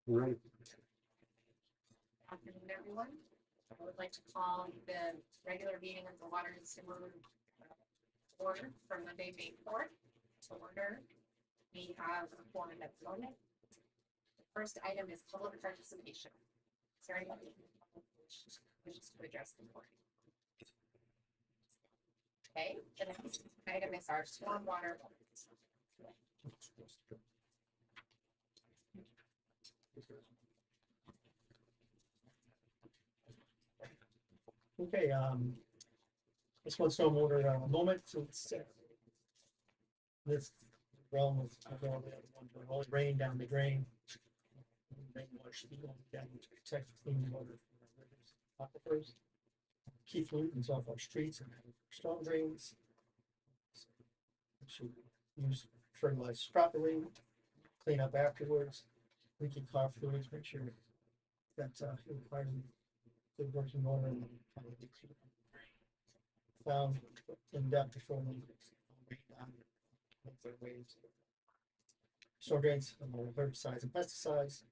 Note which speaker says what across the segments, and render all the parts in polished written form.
Speaker 1: Right.
Speaker 2: Afternoon, everyone. I would like to call the regular meeting of the Water and Sewer order from Monday, May 4th to order. We have a forum at the moment. The first item is public participation. Is there anybody who wishes to address the board? Okay, the next item is our stormwater.
Speaker 3: Okay, this one's stormwater moment. So it's this realm of all rain down the drain. Rainwater should be going down to protect clean water from our rivers, aquifers, keep pollutants off our streets and storm drains. We should use fertilizers properly, clean up afterwards, leaking car fluids, make sure that it requires good working order and kind of found in depth before we rain down their waves. Storm drains, herbicides and pesticides.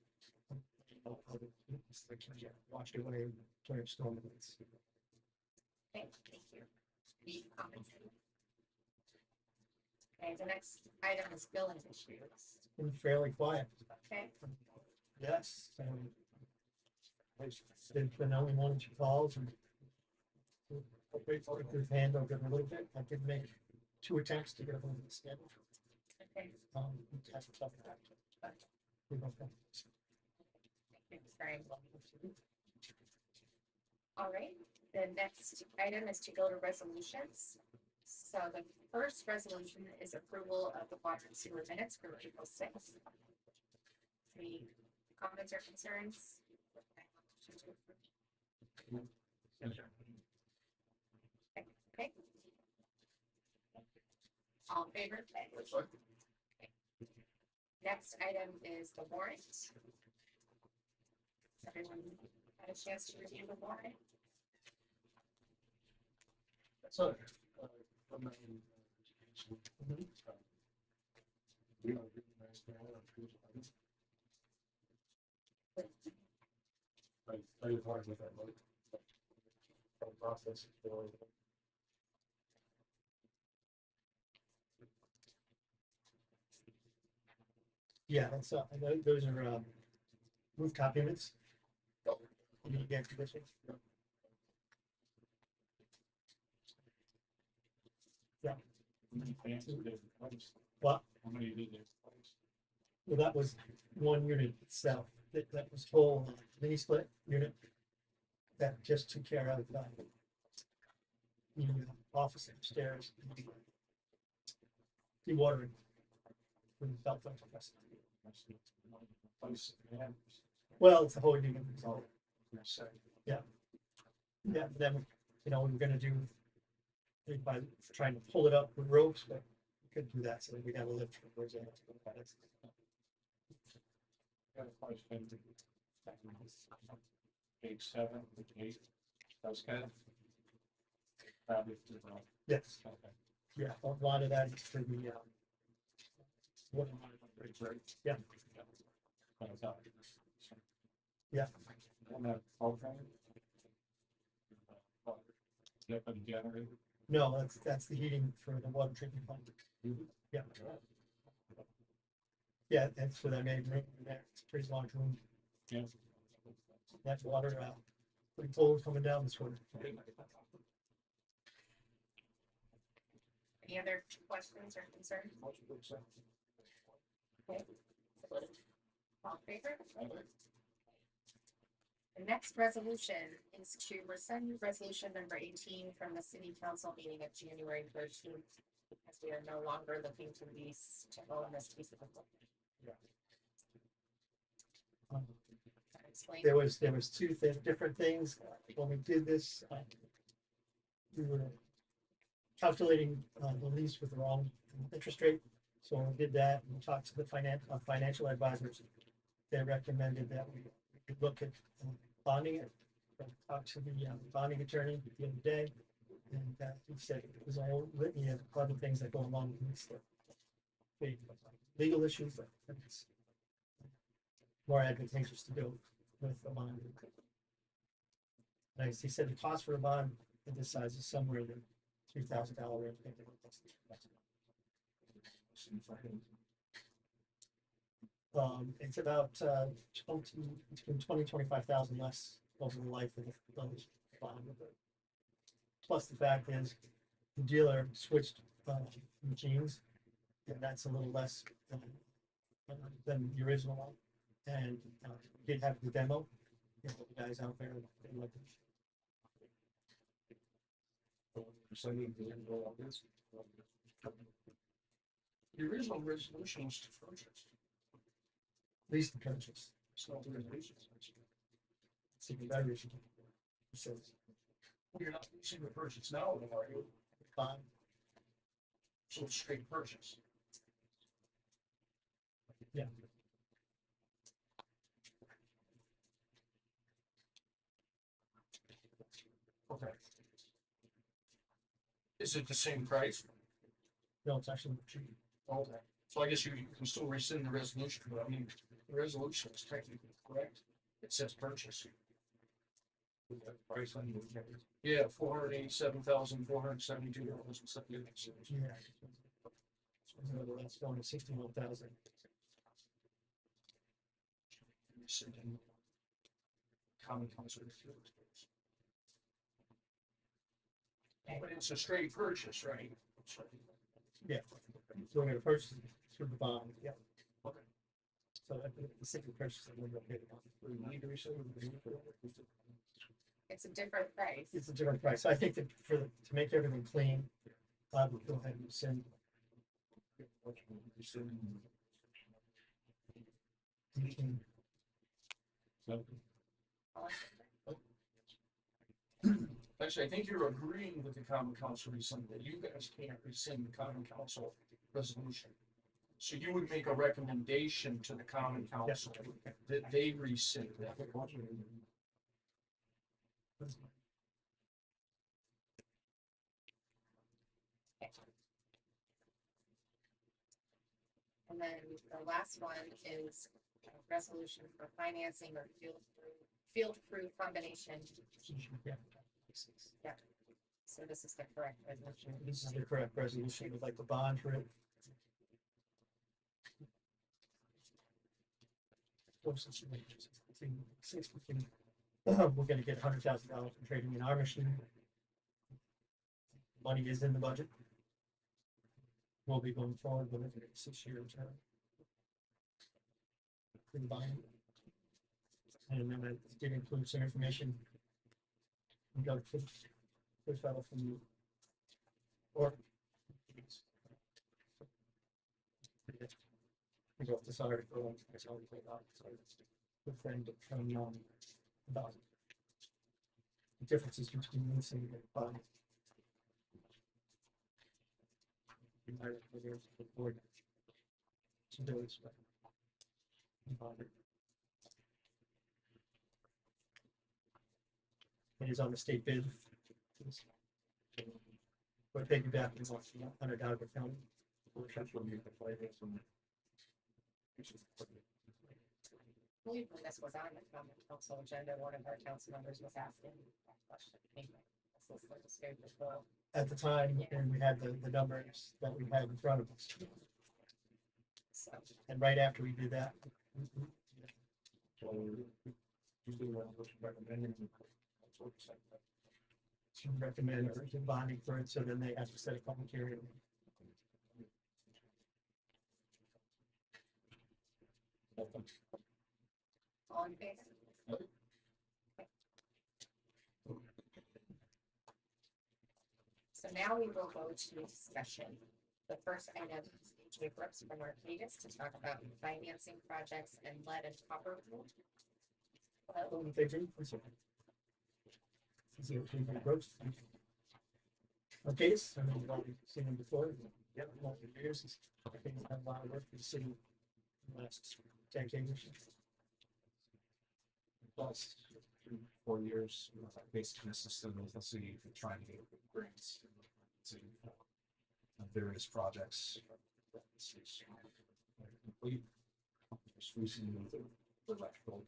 Speaker 3: Other pollutants that can get washed away during storm events.
Speaker 2: Okay, thank you. Any comments? Okay, the next item is billing issues.
Speaker 3: Been fairly quiet.
Speaker 2: Okay,
Speaker 3: Yes. There's been only 1 or 2 calls and we've handled it a little bit. I did make 2 attempts to get a hold of the schedule.
Speaker 2: okay.
Speaker 3: It has a tough time, but we don't have.
Speaker 2: All right, the next item is to go to resolutions. So the first resolution is approval of the water and sewer minutes for April 6th. Any comments or concerns? Okay. All in favor? Okay. Next item is the warrant. Has everyone had a chance to review the warrant?
Speaker 1: So, from my education, we are really nice to have I studied hard with that book. Process for
Speaker 3: Yeah, that's those are rooftop units. You need air conditioning. Yeah.
Speaker 1: how many fans did they replace?
Speaker 3: What?
Speaker 1: How many did they replace?
Speaker 3: Well, that was 1 unit itself. That was whole mini split unit that just took care of the office upstairs. Dewatering. With the belt compressor.
Speaker 1: Replace fans.
Speaker 3: Well, it's a whole unit.
Speaker 1: Oh, I say.
Speaker 3: Yeah, then, we were gonna do it by trying to pull it up with ropes, but we couldn't do that, so we got a lift from where's that?
Speaker 1: Got a question. Page 7, 8. That's good. Probably.
Speaker 3: Yes,
Speaker 1: Okay.
Speaker 3: yeah, a lot of that is for the, what, yeah. Yeah.
Speaker 1: On that program. Yep, and generator.
Speaker 3: No, that's the heating for the water treatment plant. Yeah. Yeah, that's for that main room there. It's a pretty large room.
Speaker 1: Yeah.
Speaker 3: That's water, pretty cold coming down this way.
Speaker 2: Any other questions or concerns? Okay. All in favor? The next resolution is to rescind resolution number 18 from the city council meeting of January 13th, because we are no longer looking to lease to own this piece of equipment.
Speaker 3: Um,
Speaker 2: Can I explain?
Speaker 3: There was 2 different things when we did this. We were calculating the lease with the wrong interest rate, so when we did that and talked to the financial advisors, they recommended that we could look at bonding it. Talked to the bonding attorney the other day, and he said it was a whole litany of other things that go along with this, legal issues. more advantageous to go with a bond. Like he said, the cost for a bond of this size is somewhere in the $3,000 range. It's about 25,000 less over the life of the bond. Plus the fact is, the dealer switched machines, and that's a little less than the original one. And did have the demo. You know, the guys out there, they like it.
Speaker 1: So we can go on this.
Speaker 4: The original resolution was to purchase,
Speaker 3: At least the purchase.
Speaker 4: so the resolution.
Speaker 3: See the better issue. So
Speaker 4: You're not using the purchase now, are you?
Speaker 3: bond,
Speaker 4: So it's straight purchase.
Speaker 3: yeah.
Speaker 4: Okay. Is it the same price?
Speaker 3: No, it's actually cheap.
Speaker 4: Okay. So I guess you can still rescind the resolution, but I mean, the resolution is technically correct. It says purchase.
Speaker 1: Price on the.
Speaker 4: Yeah, $487,472 and 78 cents.
Speaker 3: Yeah. That's going to 61,000.
Speaker 4: Rescinding common council refused. But it's a straight purchase, right? So-
Speaker 3: Yeah. So we're gonna purchase it through the bond, yeah.
Speaker 4: Okay.
Speaker 3: So the single purchase that we're gonna pay the bond.
Speaker 4: We need to rescind the
Speaker 2: It's a different price.
Speaker 3: It's a different price. I think that to make everything clean, I would go ahead and send. You can-
Speaker 4: Actually, I think you're agreeing with the common council rescind that you guys can't rescind the common council resolution. So you would make a recommendation to the common council that they rescind that.
Speaker 2: And then the last one is a resolution for financing or field crew combination.
Speaker 3: Yeah,
Speaker 2: So this is the correct resolution.
Speaker 3: this is the correct resolution. We'd like the bond for it. We're gonna get $100,000 from trading in our machine. Money is in the budget. We'll be going forward with it 6 year term. For the bond. And then I did include some information. We got first fellow from you. Or. We got this article, it's already played out, so it's a good friend from, about the differences between this and the bond. My recommendation to the board to do this, but. It is on the state bid. We're taking back in Onondaga County.
Speaker 2: I believe when this was on the common council agenda, one of our council members was asking that question. This is like a state bill.
Speaker 3: At the time, and we had the numbers that we had in front of us.
Speaker 2: So
Speaker 3: And right after we did that. To recommend bonding for it, so then they have to set a public hearing.
Speaker 2: all in favor? So now we will go to discussion. The first item is AJ Brooks from Arcadis to talk about financing projects and lead and copper.
Speaker 3: All in favor, please say aye. Is it okay for the groups? Okay, so we've already seen them before. Yep, multiple years. I think we've done a lot of work for the city in the last decade or so.
Speaker 1: Plus 3-4 years, basically assisted with the city for trying to get grants to various projects. Complete. Just recently, electrical,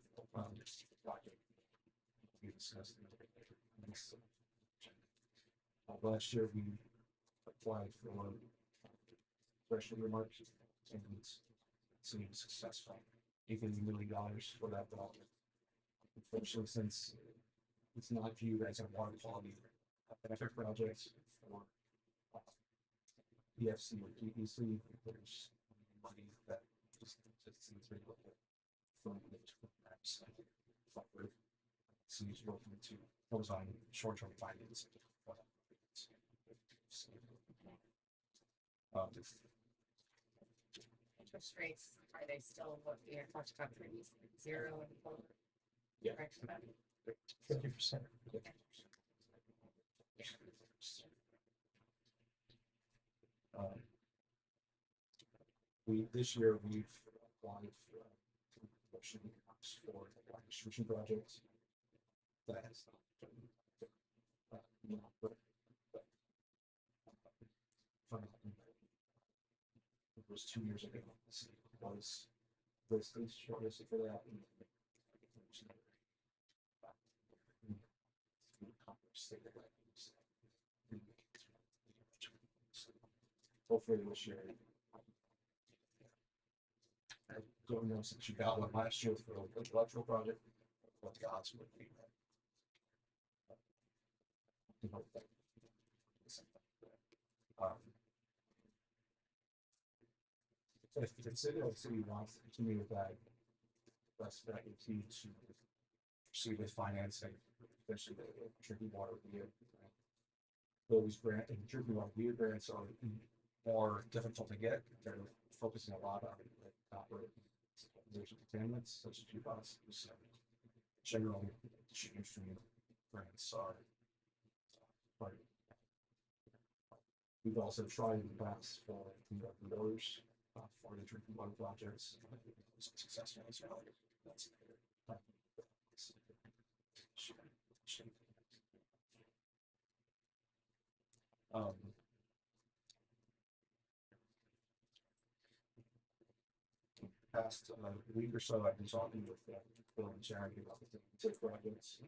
Speaker 1: project. We discussed it. Last year, we applied for special remarks and it's seemed successful. $8 million for that development. Unfortunately, since it's not viewed as a water quality benefit project for EFC or PEC, there's money that just seems very little from the programs. Seems working to close on short-term financing.
Speaker 2: Interest rates, are they still what we had talked about previously, 0 and 4?
Speaker 1: Yeah.
Speaker 2: Correct.
Speaker 3: 50%.
Speaker 1: This year we've applied for motion for the water distribution project. That has not been, it was 2 years ago. The city was listed shortlisted for that. And there's no, hopefully this year. I don't know since you got one last year for the electrical project, what the odds would be. If the city wants to continue with that, best bet would be to proceed with financing, especially the drinking water via those grant and drinking water via grants are more difficult to get. They're focusing a lot on copper contaminants such as PFAS. So generally, distribution grants are part. We've also tried in the past for the orders for the drinking water projects. It was successful as well. That's past week or so, I've been talking with Bill and Sharon about the TIP projects.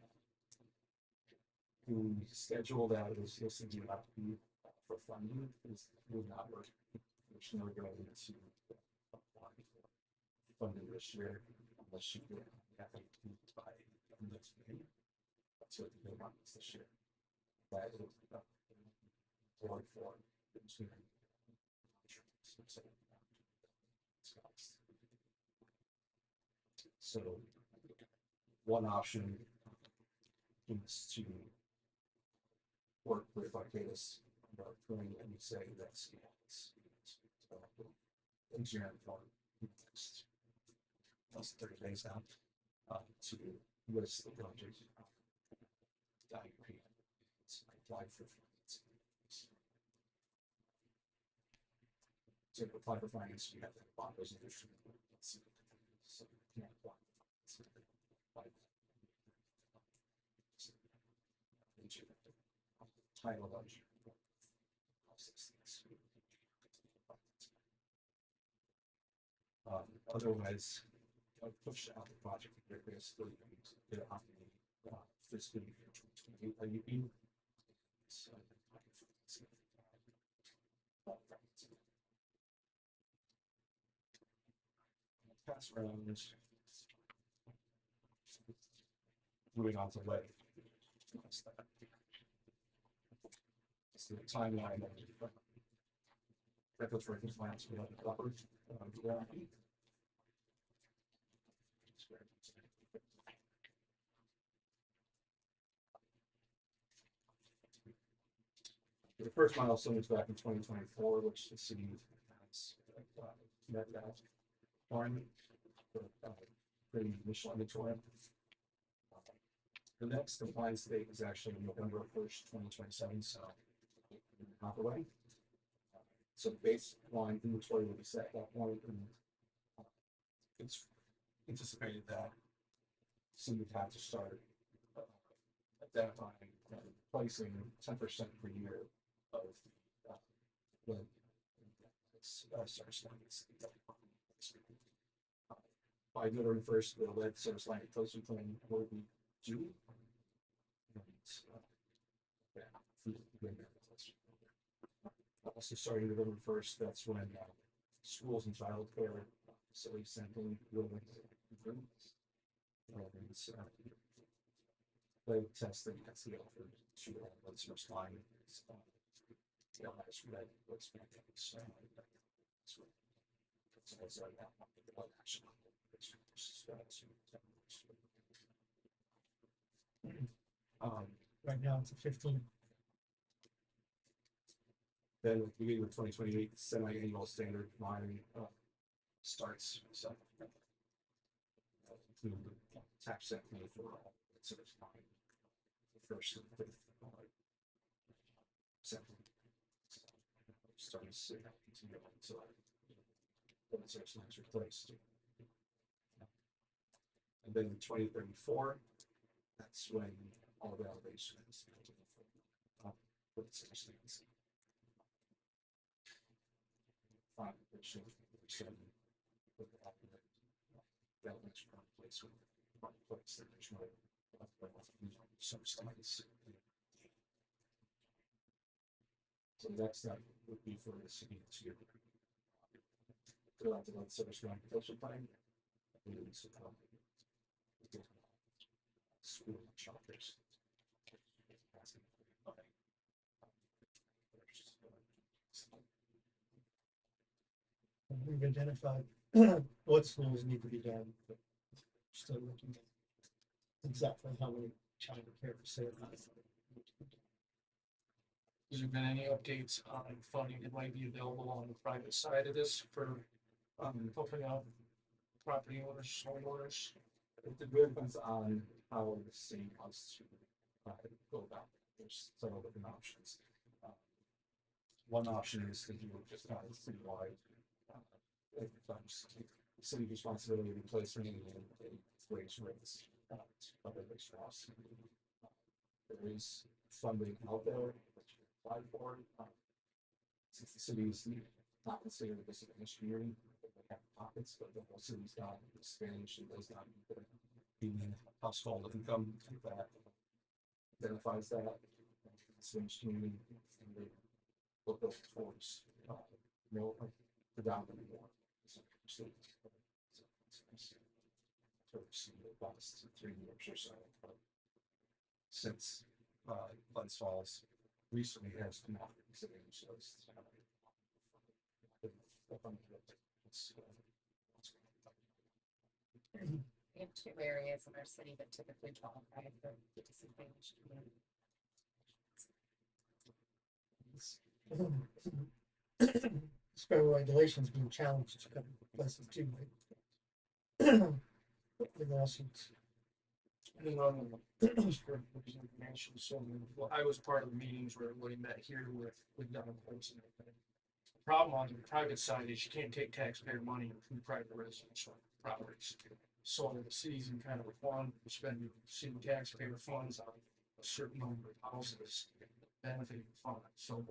Speaker 1: The schedule that was listed to have to be for funding is will not work. There's no ability to apply for funding this year unless you get approved by next May. That's what the want this year. That is board for engineering. So one option is to work with Arcadis about doing and say that's engineering for next plus 30 days out to list the project IUP. Apply for to apply for finance, you have to bond resolution. So you can't apply. Title of otherwise, I'll push out the project basically get it on the fiscal year 2028 IUP. So, pass around moving on to lead. It's the timeline of regulatory compliance we have to cover. The first milestone was back in 2024, which the city has met that requirement for creating initial inventory. The next compliance date is actually November 1st, 2027, so not away. So the baseline inventory will be set at that point, and it's anticipated that city would have to start identifying and replacing 10% per year of the by November first, the lead service line replacement plan will be due. And, yeah, food equipment. Also starting November first, that's when schools and childcare facilities sampling will begin. And lead testing at the offer to lead service line. Yeah, that's red. What's been so it's like that. What action?
Speaker 3: Right now it's a 15.
Speaker 1: Then with the beginning of 2028, semi-annual standard line starts. So include the tax set money for all service line. The first and fifth second starting to continue until the service lines replaced. And then in 2034, that's when all the elevation is with service lines. Fine, which should with the elevation from place with place that there's no service lines. So the next step would be for the city to fill out the lead service line protection plan. School shoppers.
Speaker 3: And we've identified what schools need to be done, but still looking at exactly how many child care facilities.
Speaker 4: Has there been any updates on funding that might be available on the private side of this for, helping out property owners, homeowners?
Speaker 1: It depends on how the city wants to go about it. There's several different options. One option is to do just kind of citywide. City responsibility replacement and wage rates. Other rates for us. There is funding out there that you can apply for. Since the city is not considered a disadvantaged community, they have pockets, but the whole city's not disadvantaged and does not meet the household income that identifies that disadvantaged community, and they look towards predominantly more. The last 3 years or so, since Glens Falls recently has come off disadvantaged list.
Speaker 2: We have two areas in our city that typically qualify for disadvantaged communities.
Speaker 3: Federal regulations being challenged in a couple of places too, right? The lawsuits.
Speaker 4: And on just for information, so well, I was part of the meetings where everybody met here with Don Colts and everything. The problem on the private side is you can't take taxpayer money from private residential properties. So the city's in kind of a fund, spending city taxpayer funds on a certain number of houses benefiting the fund. So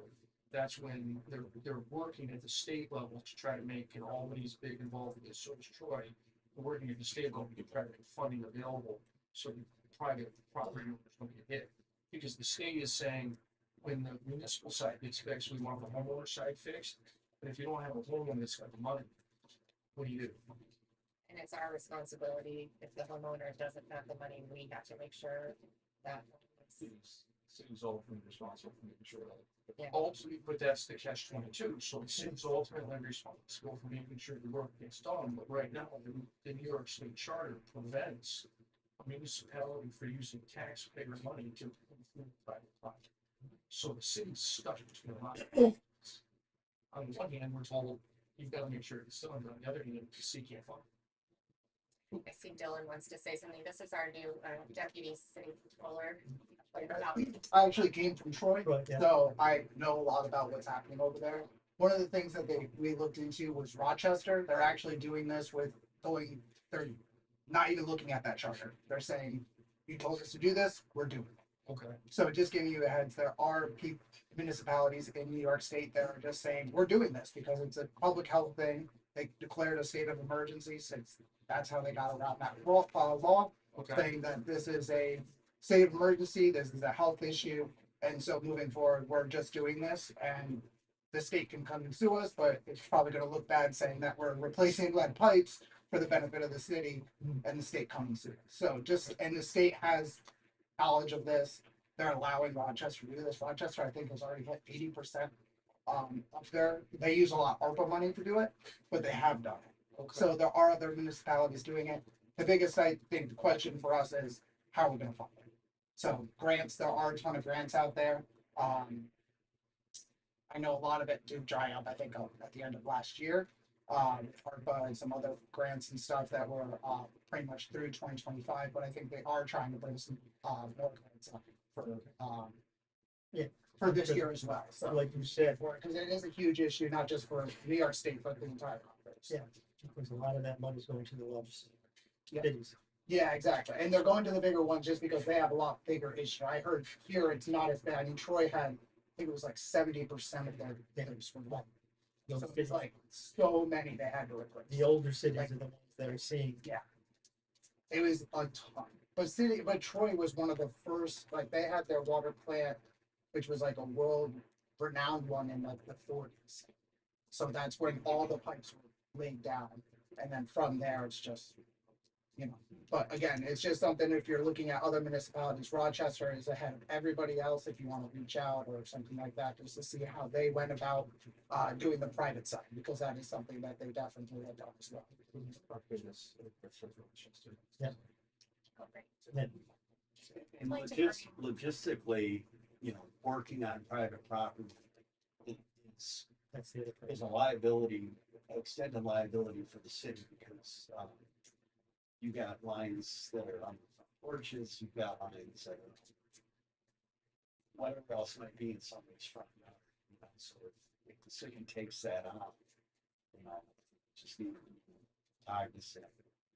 Speaker 4: that's when they're working at the state level to try to make, and Albany's big involved with this, so is Troy. They're working at the state level to try to make funding available so the private property owners don't get hit. Because the state is saying when the municipal side gets fixed, we want the homeowner side fixed. But if you don't have a homeowner that's got the money, what do you do?
Speaker 2: And it's our responsibility, if the homeowner doesn't have the money, we have to make sure that.
Speaker 1: City's ultimately responsible for making sure that.
Speaker 2: Yeah.
Speaker 4: Ultimately, but that's the catch-22, so the city's ultimately responsible for making sure the work gets done, but right now, the New York State Charter prevents a municipality for using taxpayer money to improve private property. So the city's stuck between a lot of things. On the one hand, we're told, you've got to make sure it's done, but on the other hand, the city can't fund it.
Speaker 2: I see Dylan wants to say something. This is our new deputy city controller.
Speaker 5: I actually came from Troy,
Speaker 3: Right, yeah.
Speaker 5: so I know a lot about what's happening over there. One of the things that we looked into was Rochester. They're actually doing this they're not even looking at that charter. They're saying, you told us to do this, we're doing it.
Speaker 4: Okay.
Speaker 5: So just giving you a heads, there are municipalities in New York State that are just saying, we're doing this because it's a public health thing. They declared a state of emergency since That's how they got around that law,
Speaker 4: Okay,
Speaker 5: saying that this is a state of emergency, this is a health issue. And so moving forward, we're just doing this and the state can come and sue us, but it's probably gonna look bad saying that we're replacing lead pipes for the benefit of the city and the state come and sue us. So just, and the state has knowledge of this. They're allowing Rochester to do this. Rochester, I think, has already hit 80% of their, they use a lot of ARPA money to do it, but they have done it.
Speaker 4: okay.
Speaker 5: So there are other municipalities doing it. The biggest, I think, the question for us is how are we gonna fund it? So grants, there are a ton of grants out there. I know a lot of it did dry up, I think, at the end of last year. ARPA and some other grants and stuff that were, pretty much through 2025, but I think they are trying to bring some, more grants up for,
Speaker 3: Yeah.
Speaker 5: for this year as well. So,
Speaker 3: Like you said,
Speaker 5: because it is a huge issue, not just for New York State, but the entire conference.
Speaker 3: yeah, because a lot of that money is going to the largest
Speaker 5: Yeah.
Speaker 3: cities.
Speaker 5: Yeah, exactly. And they're going to the bigger ones just because they have a lot bigger issue. I heard here it's not as bad. I mean, Troy had, I think it was like 70% of their bidders were wet.
Speaker 3: Those
Speaker 5: So it's
Speaker 3: cities-
Speaker 5: like so many they had to replace.
Speaker 3: The older cities are the ones that are seeing.
Speaker 5: It was a ton. But Troy was one of the first, like they had their water plant, which was like a world renowned one in like the 40s. So that's when all the pipes were laid down. And then from there, it's just, you know, but again, it's just something if you're looking at other municipalities, Rochester is ahead of everybody else if you want to reach out or something like that, just to see how they went about doing the private side, because that is something that they definitely have done as well.
Speaker 1: Our business, Rochester.
Speaker 2: Oh, great.
Speaker 3: And then
Speaker 6: And
Speaker 2: Like to
Speaker 6: logistically, working on private property, it's,
Speaker 3: that's the other part.
Speaker 6: is a liability, extended liability for the city because, you got lines that are on the front porches, you've got lines that are whatever else might be in somebody's front yard, so if the city takes that on, just need to be cognizant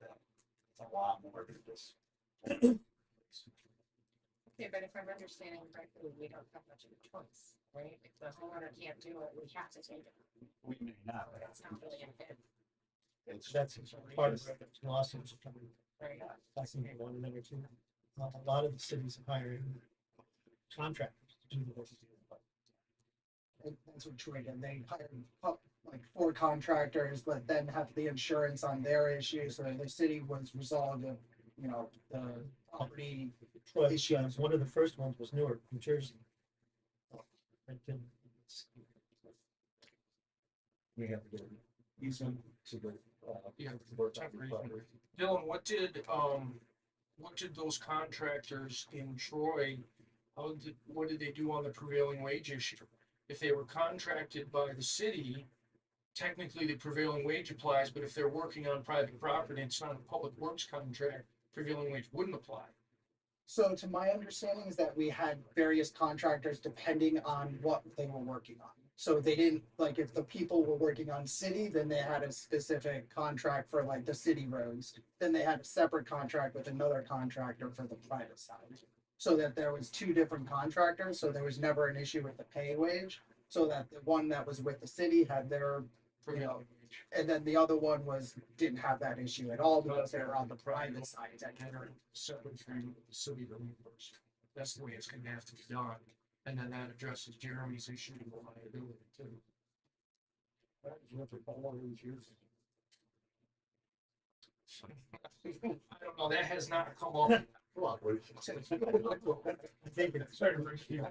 Speaker 6: that it's a lot more than just.
Speaker 2: Okay, but if I'm understanding correctly, we don't have much of a choice, right? If the homeowner can't do it, we have to take it.
Speaker 6: We may not.
Speaker 2: It's not really a bid,
Speaker 6: It's,
Speaker 3: That's part of the lawsuits coming.
Speaker 2: right?
Speaker 3: I think one and number two. A lot of the cities are hiring contractors to do the work.
Speaker 5: And that's what Troy did. They hired like 4 contractors, but then have the insurance on their issue. So the city was resolved of, the property.
Speaker 3: Troy, one of the first ones was Newark, New Jersey. Right there.
Speaker 1: We have to get easement to the,
Speaker 4: Yeah,
Speaker 1: work on
Speaker 4: temporary
Speaker 1: the property.
Speaker 4: Dylan, what did those contractors in Troy, what did they do on the prevailing wage issue? If they were contracted by the city, technically the prevailing wage applies, but if they're working on private property, it's not a public works contract, prevailing wage wouldn't apply.
Speaker 5: So to my understanding is that we had various contractors depending on what they were working on. So they didn't, like, if the people were working on city, then they had a specific contract for like the city roads. Then they had a separate contract with another contractor for the private side. So that there was 2 different contractors, so there was never an issue with the pay wage. So that the one that was with the city had their,
Speaker 4: Prevailing wage.
Speaker 5: and then the other one didn't have that issue at all because they were on the private side.
Speaker 4: Enter separate agreement with the city to reimburse. That's the way it's gonna have to be done. And then that addresses Jeremy's issue of liability too.
Speaker 1: That is what the ball is using.
Speaker 4: I don't know, that has not come up.
Speaker 3: I think it's
Speaker 4: I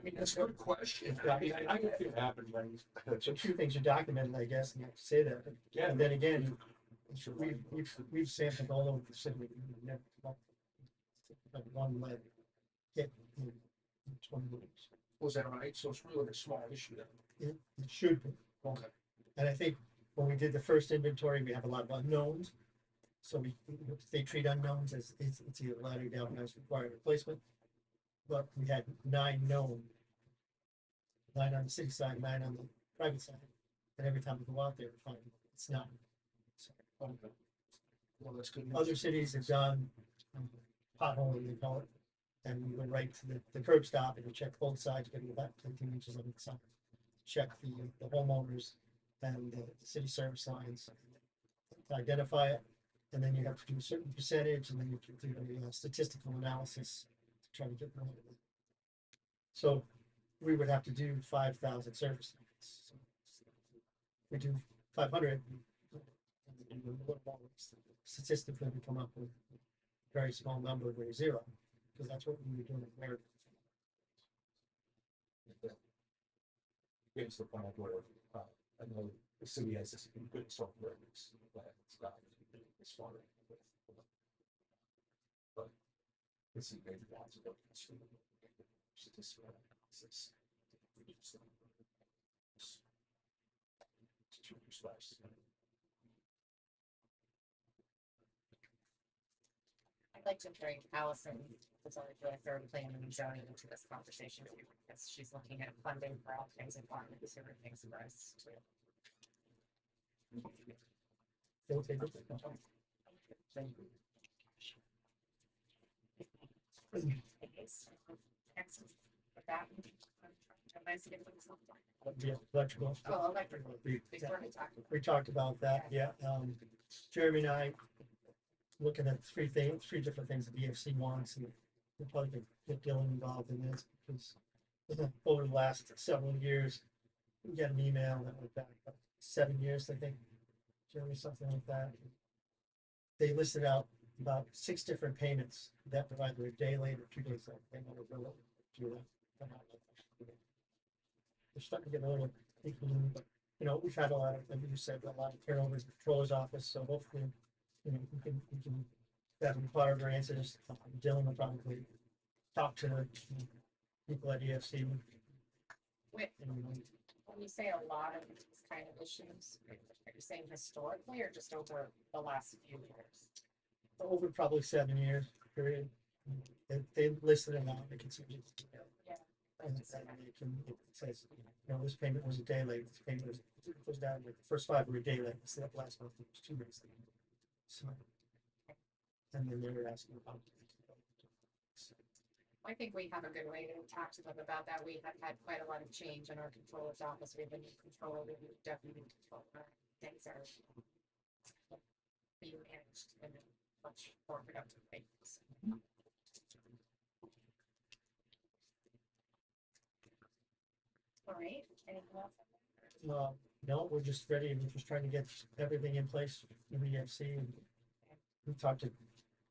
Speaker 4: mean, that's a good question. I mean, I get
Speaker 1: It happened, right?
Speaker 3: so 2 things are documented, I guess, and you have to say that.
Speaker 1: Yeah.
Speaker 3: And then again, we've sampled all over the city. We've never come up with one lead hit in 20 weeks.
Speaker 4: Was that right? So it's really a small issue then.
Speaker 3: It should be.
Speaker 4: Okay.
Speaker 3: And I think when we did the first inventory, we have a lot of unknowns. So they treat unknowns as it's either ladder galvanized required replacement. But we had 9 known. 9 on the city side, 9 on the private side. And every time we go out there, we find it's not. So,
Speaker 4: Okay. Well, that's good.
Speaker 3: other cities have done potholing, they call it. And we went right to the curb stop and we check both sides, getting about 15 inches on the side. Check the homeowners and the city service lines to identify it. And then you have to do a certain percentage, and then you have to do a statistical analysis to try to get rid of it. So we would have to do 5,000 surface units. So we do 500, and a little more statistically we come up with a very small number where zero, because that's what we were doing in America.
Speaker 1: Getting to the point where, I know the city has this good software, but it's not as far with. But it's a major lots of statistical analysis. To respect.
Speaker 2: I'd like to bring Allison, who's our director of planning and zoning, into this conversation because she's looking at funding for all kinds of departments, different things for us to.
Speaker 3: Okay, good.
Speaker 1: Thank you.
Speaker 2: Excellent. With that, nice to get this on.
Speaker 3: Yeah, electrical.
Speaker 2: Oh, electrical.
Speaker 3: We-
Speaker 2: Before we talk.
Speaker 3: We talked about that, yeah. Jeremy and I looking at three different things that the EFC wants, and we'll probably get Dylan involved in this because over the last several years, we got an email that went back about 7 years, I think, Jeremy, something like that. They listed out about 6 different payments that were either a day late or 2 days late. They never bill it. Do that. They're starting to get a little icky, but you know, we've had a lot of, like you said, a lot of turnovers in the controller's office, so hopefully, you know, we can have part of our answers. Dylan will probably talk to the people at EFC.
Speaker 2: Wait.
Speaker 3: And,
Speaker 2: When you say a lot of these kind of issues, are you saying historically or just over the last few years?
Speaker 3: over probably 7 years period. They listed it out, they can see it.
Speaker 2: Yeah.
Speaker 3: And they can, it says, you know, this payment was a day late, this payment was, it goes down, like, the first 5 were a day late, instead of last month, it was 2 days late. So, and then they were asking about.
Speaker 2: I think we have a good way to talk to them about that. We have had quite a lot of change in our controller's office. We have a new controller, we have a new deputy controller. Things are being managed in a much more productive way. All right, anything else?
Speaker 3: No, we're just ready, we're just trying to get everything in place in the EFC, and we talked to,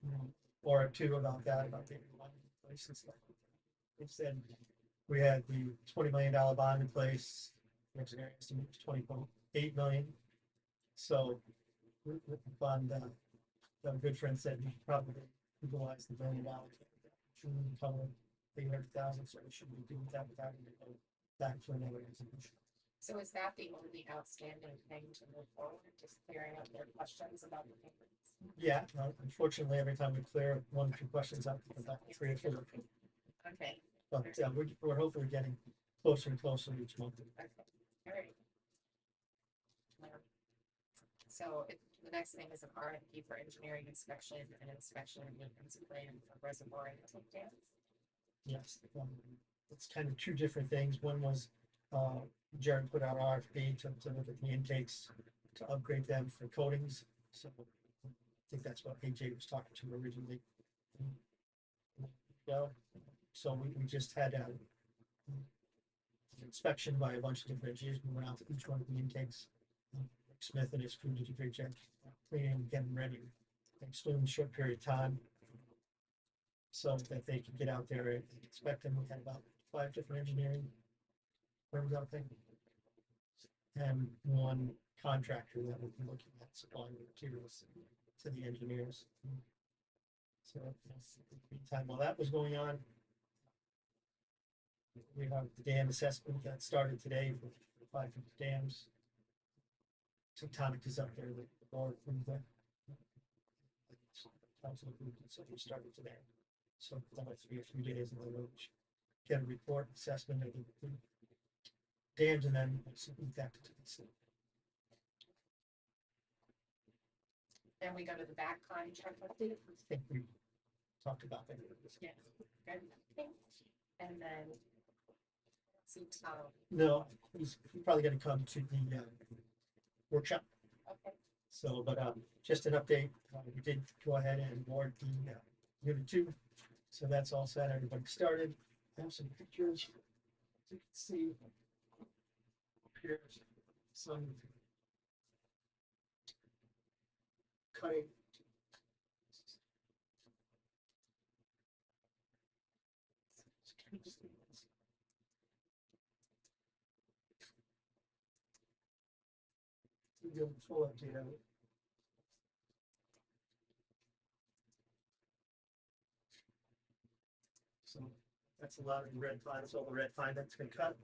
Speaker 3: you know, or two about that, about getting money in place and stuff. They said we had the $20 million bond in place, the engineering estimate was 20.8 million. So with the fund, a good friend said we should probably utilize the $1 million. June cover 800,000, so we should be doing that without having to go back to another resolution.
Speaker 2: So is that the only outstanding thing to move forward, just clearing up their questions about the payments?
Speaker 3: Yeah, unfortunately, every time we clear 1 or 2 questions up, we come back to 3 or 4.
Speaker 2: Okay,
Speaker 3: But we're hopefully getting closer and closer each month.
Speaker 2: okay, all right. So the next thing is an RFP for engineering inspection and inspection and maintenance plan for reservoir and tank dams.
Speaker 3: Yes, it's kind of 2 different things. One was Jared put out RFP to look at the intakes to upgrade them for coatings. So I think that's what AJ was talking to originally. So we just had an inspection by a bunch of different engineers. We went out to each one of the intakes. Smith and his crew did a great job cleaning and getting ready. Extremely short period of time, so that they could get out there and inspect them. We had about 5 different engineering firms out there, and 1 contractor that would be looking at supplying the materials to the engineers. So in the meantime, while that was going on, we have the dam assessment that started today for 5 different dams. Tectonic is up there, the board approved that. Council approved it, so we started today. So that might be a few days, and then we'll get a report assessment of the dams, and then submit that to the city.
Speaker 2: Then we go to the back contract update.
Speaker 3: I think we talked about that.
Speaker 2: Yeah. Good. Okay. And then see Tom.
Speaker 3: No, he's probably gonna come to the workshop.
Speaker 2: Okay.
Speaker 3: So, but, just an update, we did go ahead and award the, unit 2. So that's all set, everybody started. I have some pictures. You can see. Here's some cutting. Give them full update of it. So that's a lot of the red pine, that's all the red pine that's been cut.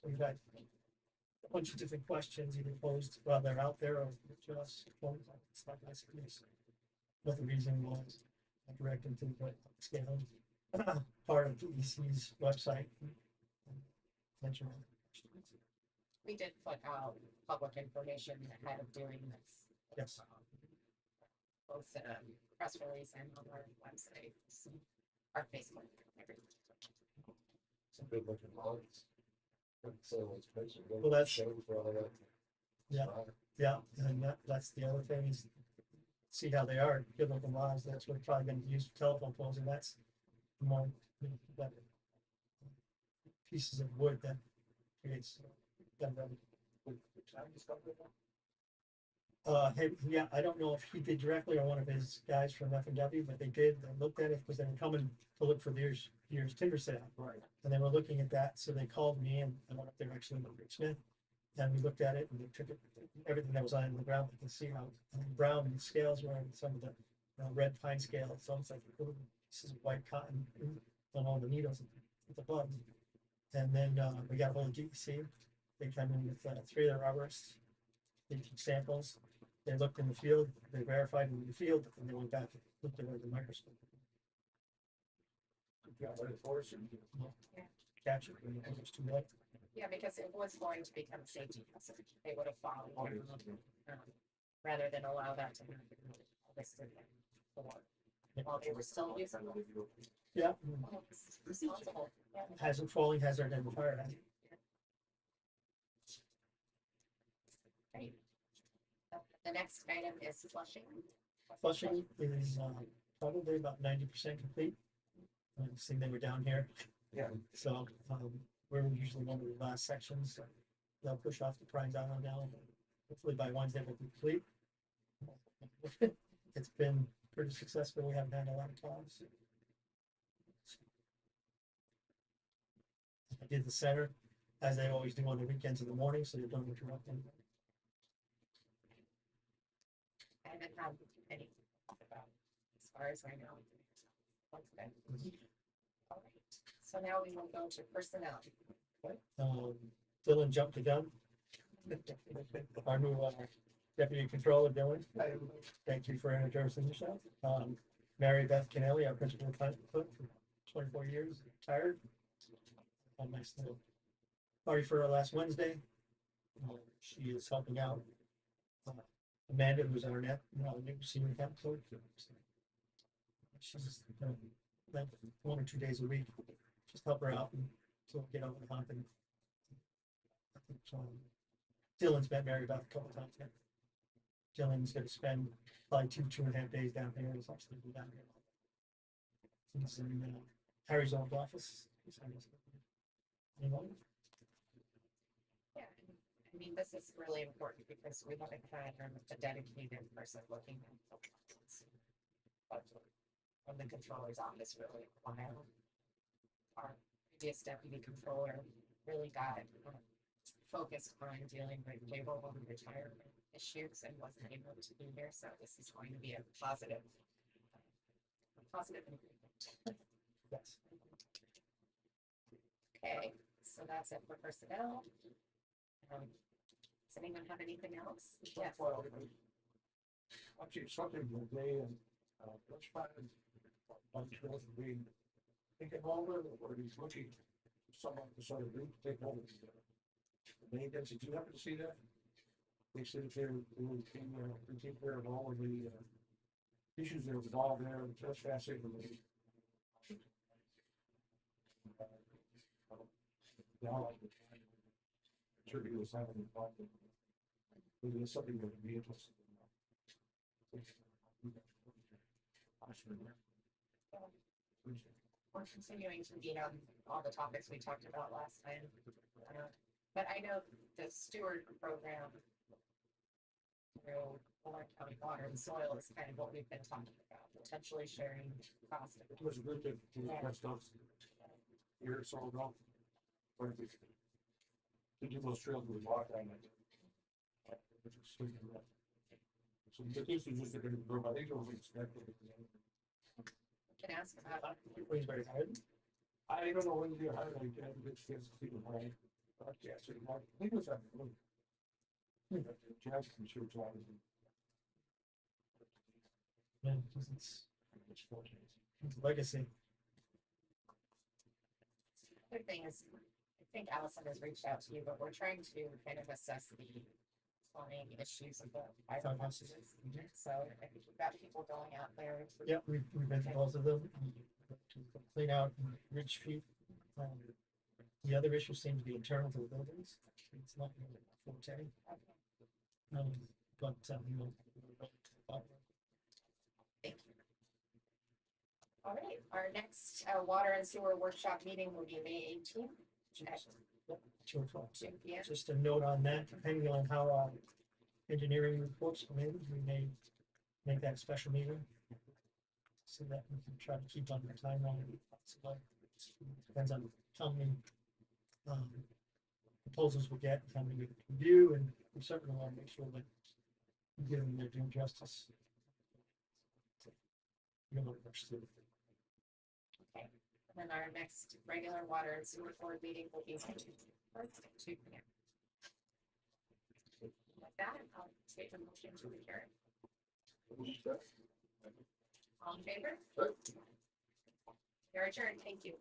Speaker 3: We've got a bunch of different questions either posed while they're out there or to us. It's not nice to me. What the reason was, I directed to the scale part of the EC's website. Mention it.
Speaker 2: We did put out public information ahead of doing this.
Speaker 3: Yes.
Speaker 2: Both in a press release and on our website, our Facebook, everything.
Speaker 1: Some good looking logs.
Speaker 3: Well, that's- Yeah. Yeah, and that's the other thing is see how they are, good looking lives. That's what we're probably gonna use for telephone poles, and that's more that pieces of wood that creates them. Hey, yeah, I don't know if he did directly or one of his guys from F&W, but they did. They looked at it because they were coming to look for year's timber sale.
Speaker 1: Right.
Speaker 3: And they were looking at that, so they called me and I went up there actually with Rick Smith. And we looked at it and they took it, everything that was on the ground, you can see how brown the scales were and some of the red pine scale. It's almost like this is white cotton on all the needles with the bugs. And then we got a hold of GEC. They came in with 3 of their arborists. They took samples. They looked in the field. They verified in the field, and they went back and looked at it with the microscope. Catch it when it was too late.
Speaker 2: Yeah, because it was going to become a safety hazard. They would have followed rather than allow that to happen. Listed before, while they were still using them.
Speaker 3: Yeah,
Speaker 2: It's responsible. Yeah.
Speaker 3: hazard falling hazard and fire hazard.
Speaker 2: Great. The next item is flushing.
Speaker 3: Flushing is probably about 90% complete. Seeing they were down here.
Speaker 1: Yeah.
Speaker 3: So we're usually one of the last sections. They'll push off the primes out on now. Hopefully by Wednesday we'll be complete. It's been pretty successful. We haven't had a lot of calls. I did the center as they always do on the weekends in the morning, so they don't interrupt anybody.
Speaker 2: I haven't had any about as far as I know. Okay. All right, so now we will go to personnel.
Speaker 3: Dylan jumped the gun. Our new deputy controller, Dylan. Thank you for introducing yourself. Mary Beth Kennelly, our principal clerk for 24 years, retired. A nice little party for her last Wednesday. She is helping out Amanda, who's our new senior camp clerk. She's like 1 or 2 days a week, just help her out until we get over the hump. And I think Dylan's met Mary Beth a couple times now. Dylan's going to spend probably 2.5 days down here. He's actually been down here. He's in Harry's old office. Anyone?
Speaker 2: Yeah, I mean, this is really important because we haven't had a dedicated person looking at the plans. But from the controller's office really a while. Our previous deputy controller really got focused on dealing with payroll and retirement issues and wasn't able to be here, so this is going to be a positive improvement.
Speaker 3: Yes.
Speaker 2: Okay, so that's it for personnel. Does anyone have anything else? Yes.
Speaker 1: Actually, something today and let's find bunch of being thinking over or he's looking for someone to sort of take over the maintenance. Did you happen to see that? They said if they will take care of all of the issues that are involved there, the trespassing and the Turkey was having a problem. It is something that would be interesting.
Speaker 2: We're continuing to beat on all the topics we talked about last time. But I know the steward program through Warren County Water and Soil is kind of what we've been talking about, potentially sharing costs.
Speaker 1: It was a good thing to that stuff. Here, so ago. Where we to do those trails we walk on it. So but this is just a good group. I think it was expected.
Speaker 2: Can ask about,
Speaker 3: Queensberry Garden.
Speaker 1: I don't know when you hired, I can't get chance to see the whole broadcast. I think it was that. Jackson sure tried.
Speaker 3: Yeah, because it's legacy.
Speaker 2: other thing is, I think Allison has reached out to you, but we're trying to kind of assess the plumbing issues of the fire houses. So I think we've got people going out there.
Speaker 3: Yeah, we've been to both of them. To clean out Ridge Street. The other issue seems to be internal to the buildings. It's not really a forte. But, you know.
Speaker 2: Thank you. All right, our next water and sewer workshop meeting will be May 18th. At
Speaker 3: 2 o'clock.
Speaker 2: 2 p.m.
Speaker 3: Just a note on that, depending on how engineering reports come in, we may make that a special meeting. So that we can try to keep on the timeline. So depends on how many proposals we get, how many we review, and we certainly want to make sure that we give them their due justice. You know, rush through.
Speaker 2: Okay, and then our next regular water and sewer board meeting will be May 21st at 2 p.m. With that, I'll take a motion to adjourn. All in favor? You're adjourned, thank you.